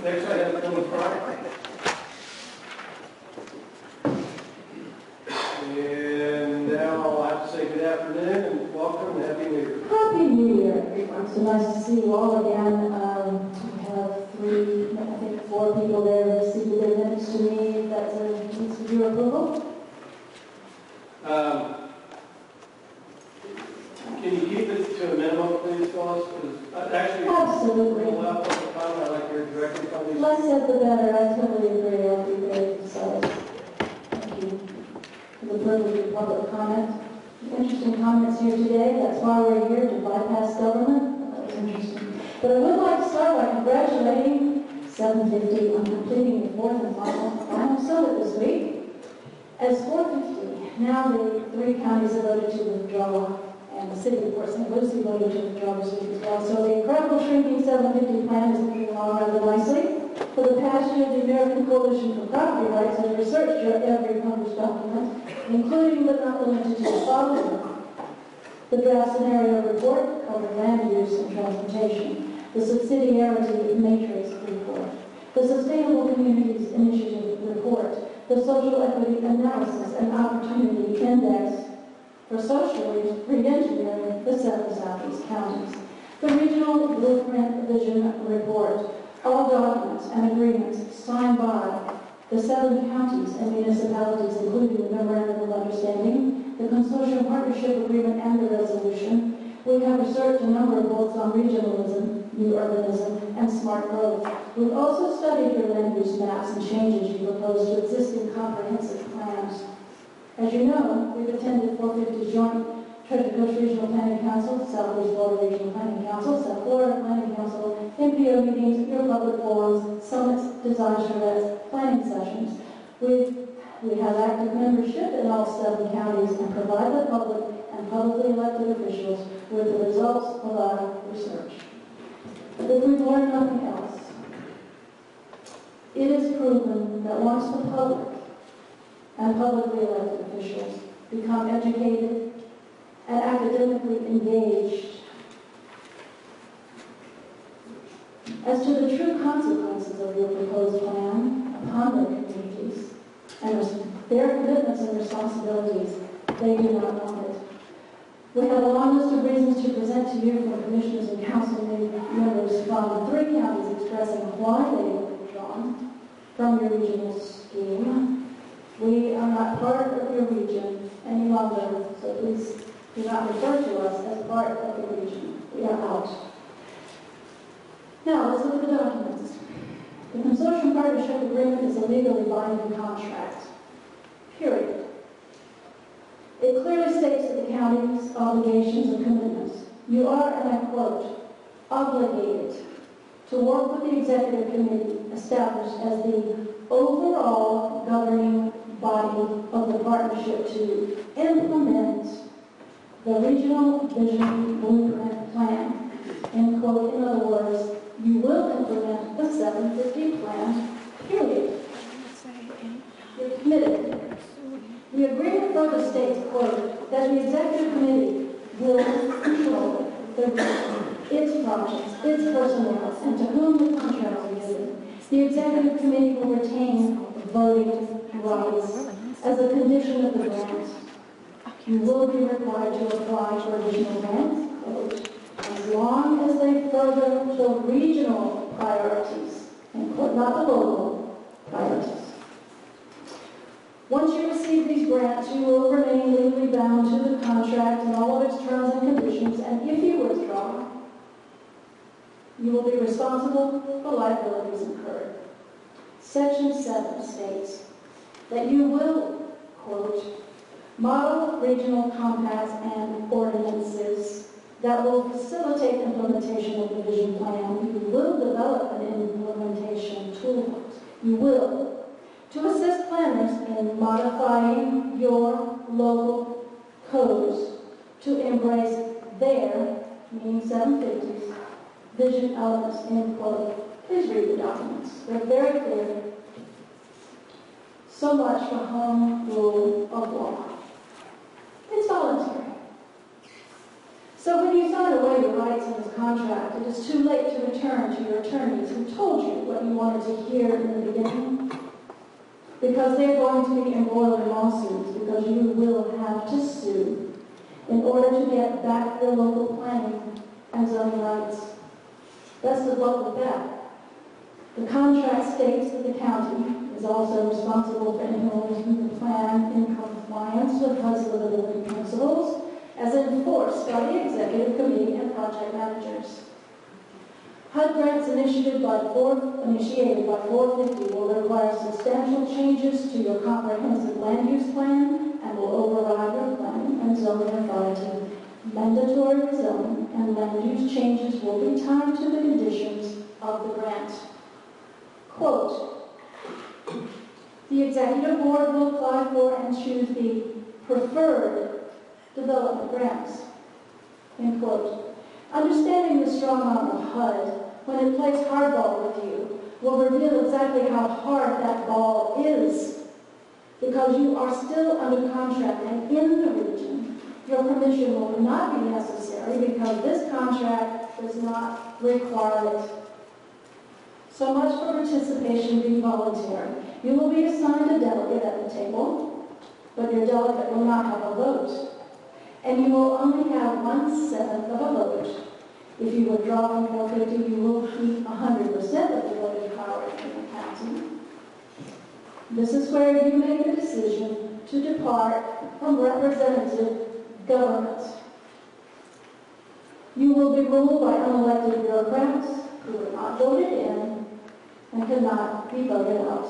Next I have Phil Frey. And now I'll have to say good afternoon and welcome and Happy New Year. Happy New Year, everyone. So nice to see you all again. We have four people there who received their minutes to me. That's needs to your approval. Can you keep it to a minimum, please, Phyllis? Actually, Absolutely. allow public comment. I like your directive on these. Less said the better. I totally agree. I'll be very precise. Thank you for the privilege of public comment. Interesting comments here today. That's why we're here, to bypass government. That was interesting. But I would like to start by congratulating 750 on completing the fourth and final summit this week. As 450, now the three counties have voted to withdraw, and the city of Port St. Lucie voted to withdraw this week as well. So the incredible shrinking 750 plan is moving along rather nicely. For the past year, the American Coalition for Property Rights has researched every published document, including but not limited to the following: the draft scenario report covering land use and transportation, the subsidiarity matrix report, the Sustainable Communities Initiative report, the social equity analysis and opportunity index for socially re-engineering the 7 Southeast counties, the regional blueprint vision report, all documents and agreements signed by the 7 counties and municipalities, including the Memorandum of Understanding, the Consortium Partnership Agreement, and the resolution. We have researched a number of books on regionalism, new urbanism, and smart growth. We've also studied your land use maps and changes you propose to existing comprehensive plans. As you know, we've attended 450 Joint Treasure Coast Regional Planning Council, Southeast Florida Regional Planning Council, South Florida Planning Council, MPO meetings, your public forums, summits, design charrettes, planning sessions. We have active membership in all 7 counties and provide the public and publicly elected officials with the results of our research. If we've learned nothing else, it is proven that once the public and publicly elected officials become educated and academically engaged as to the true consequences of your proposed plan upon their communities and their commitments and responsibilities, they do not want it. We have a long list of reasons to present to you from commissioners and council members from 3 counties expressing why they have withdrawn from your regional scheme. We are not part of your region any longer, so please do not refer to us as part of the region. We are out. Now, let's look at the documents. The Consortium Partnership Agreement is a legally binding contract, period. It clearly states that the county's obligations and commitments. You are, and I quote, obligated to work with the executive committee established as the overall governing body of the partnership to implement the regional vision blueprint plan. End quote. In other words, you will implement the 750 plan, period. You're committed. The agreement further states, quote, that the executive committee will control its projects, its personnel, and to whom the contracts are given. The executive committee will retain voting rights as a condition of the grant. You will be required to apply for additional grants, quote, as long as they further the regional priorities, and quote, not the local priorities. Once you receive these grants, you will remain legally bound to the contract and all of its terms and conditions, and if you withdraw, you will be responsible for liabilities incurred. Section 7 states that you will, quote, model regional compacts and ordinances that will facilitate implementation of the vision plan. You will develop an implementation toolbox. You will, to assist planners in modifying your local codes to embrace their, meaning 750s, vision elements, end quote. Please read the documents. They're very clear. So much for home rule of law. It's voluntary. So when you sign away your rights in this contract, it is too late to return to your attorneys who told you what you wanted here in the beginning, because they're going to be embroiled in lawsuits, because you will have to sue in order to get back their local planning and zoning rights. Best of luck with that. The contract states that the county is also responsible for implementing the plan in compliance with HUD's livability principles as enforced by the executive committee and project managers. HUD grants initiated by 450 will require substantial changes to your comprehensive land use plan and will override your planning and zoning authority. Mandatory rezoning and land use changes will be tied to the conditions of the grant. Quote, the executive board will apply for and choose the preferred development grants. End quote. Understanding the strong arm of HUD when it plays hardball with you will reveal exactly how hard that ball is, because you are still under contract and in the region. Your permission will not be necessary because this contract does not require it. So much for participation being voluntary. You will be assigned a delegate at the table, but your delegate will not have a vote. And you will only have 1/7 of a vote. If you withdraw from 450, you will keep 100% of the voting power in the county. This is where you make a decision to depart from representative government. You will be ruled by unelected bureaucrats who were not voted in and cannot be voted out.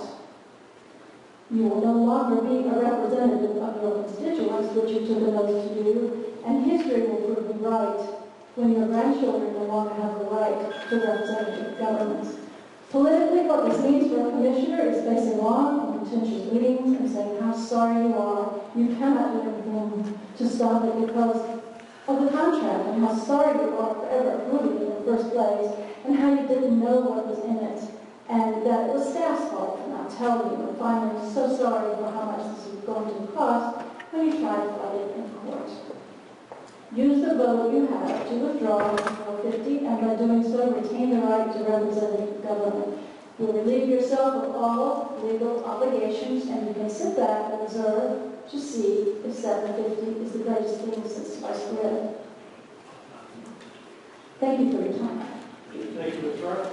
You will no longer be a representative of your constituents, which you took an oath to do, and history will prove you right when your grandchildren no longer have the right to representative government. Politically, what this means for a commissioner is facing long and contentious meetings and saying how sorry you are. You cannot do anything to stop it because of the contract and how sorry you are for ever approving it in the first place and how you didn't know what was in it and that it was staff's fault for not telling you and finally so sorry for how much this was going to cost when you tried to fight it in court. Use the vote you have to withdraw from 450 and by doing so retain the right to representative government. You'll relieve yourself of all legal obligations and you can sit back and observe to see if 750 is the greatest thing since sliced bread. Thank you for your time. Thank you, Ms. Hart.